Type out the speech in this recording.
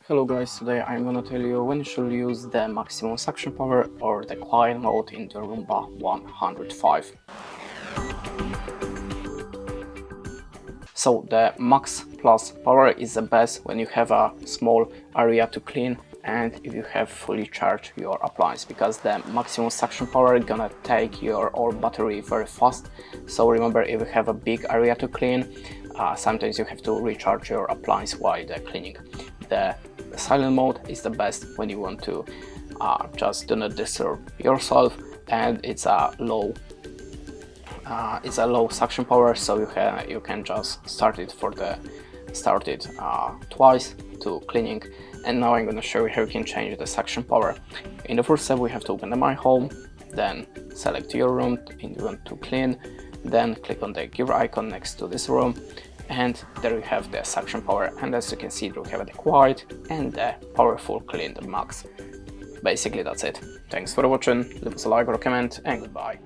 Hello guys, today I'm gonna tell you when you should use the maximum suction power or the quiet mode in the Roomba 105. So the max plus power is the best when you have a small area to clean and if you have fully charged your appliance, because the maximum suction power is gonna take your old battery very fast. So remember, if you have a big area to clean, sometimes you have to recharge your appliance while the cleaning. The silent mode is the best when you want to just do not disturb yourself, and it's a low suction power, so you can just start it twice to cleaning. And now I'm going to show you how you can change the suction power. In the first step, we have to open the My Home, then select your room you want to clean, then click on the gear icon next to this room, and there you have the suction power. And as you can see, we have the quiet and the powerful clean, the max. Basically that's it. Thanks for watching, leave us a like or a comment, and goodbye.